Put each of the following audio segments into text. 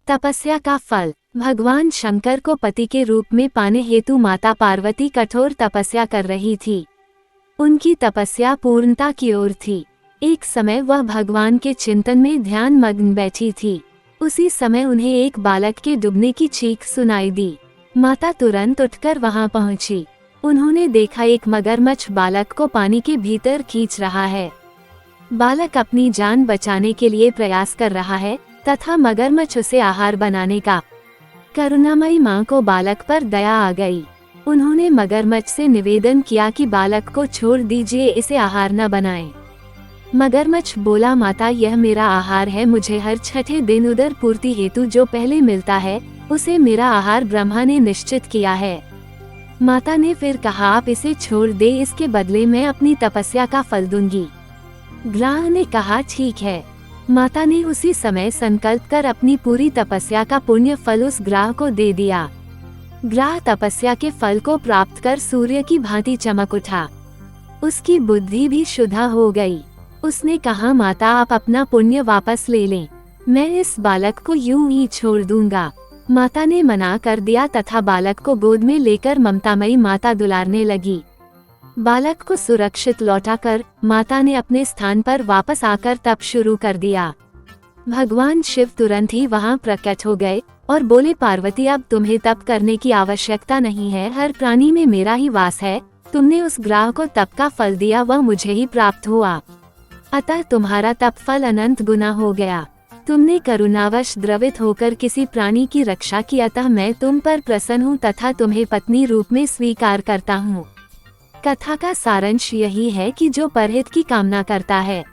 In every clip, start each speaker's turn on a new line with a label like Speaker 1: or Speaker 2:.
Speaker 1: तपस्या का फल। भगवान शंकर को पति के रूप में पाने हेतु माता पार्वती कठोर तपस्या कर रही थी। उनकी तपस्या पूर्णता की ओर थी। एक समय वह भगवान के चिंतन में ध्यान मग्न बैठी थी। उसी समय उन्हें एक बालक के डूबने की चीख सुनाई दी। माता तुरंत उठकर वहां पहुंची। उन्होंने देखा एक मगरमच्छ बालक को पानी के भीतर खींच रहा है। बालक अपनी जान बचाने के लिए प्रयास कर रहा है तथा मगरमच्छ उसे आहार बनाने का। करुणामयी मां को बालक पर दया आ गई। उन्होंने मगरमच्छ से निवेदन किया कि बालक को छोड़ दीजिए, इसे आहार न बनाएं। मगरमच्छ बोला, माता यह मेरा आहार है, मुझे हर छठे दिन उदर पूर्ति हेतु जो पहले मिलता है उसे मेरा आहार ब्रह्मा ने निश्चित किया है। माता ने फिर कहा, आप इसे छोड़ दे, इसके बदले मैं अपनी तपस्या का फल दूंगी। ग्राह ने कहा, ठीक है। माता ने उसी समय संकल्प कर अपनी पूरी तपस्या का पुण्य फल उस ग्राह को दे दिया। ग्राह तपस्या के फल को प्राप्त कर सूर्य की भांति चमक उठा। उसकी बुद्धि भी शुद्ध हो गई। उसने कहा, माता आप अपना पुण्य वापस ले लें, मैं इस बालक को यूं ही छोड़ दूंगा। माता ने मना कर दिया तथा बालक को गोद में लेकर ममतामयी माता दुलारने लगी। बालक को सुरक्षित लौटाकर माता ने अपने स्थान पर वापस आकर तप शुरू कर दिया। भगवान शिव तुरंत ही वहां प्रकट हो गए और बोले, पार्वती अब तुम्हें तप करने की आवश्यकता नहीं है, हर प्राणी में मेरा ही वास है। तुमने उस ग्राह को तप का फल दिया, वह मुझे ही प्राप्त हुआ, अतः तुम्हारा तप फल अनंत गुना हो गया। तुमने करुणावश द्रवित होकर किसी प्राणी की रक्षा की, अतः मैं तुम पर प्रसन्न हूँ तथा तुम्हें पत्नी रूप में स्वीकार करता हूँ। कथा का सारांश यही है कि जो परहित की कामना करता है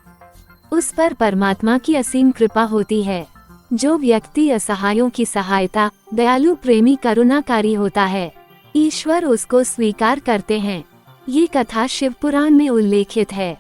Speaker 1: उस पर परमात्मा की असीम कृपा होती है। जो व्यक्ति असहायों की सहायता, दयालु, प्रेमी, करुणाकारी होता है, ईश्वर उसको स्वीकार करते हैं। ये कथा शिव पुराण में उल्लेखित है।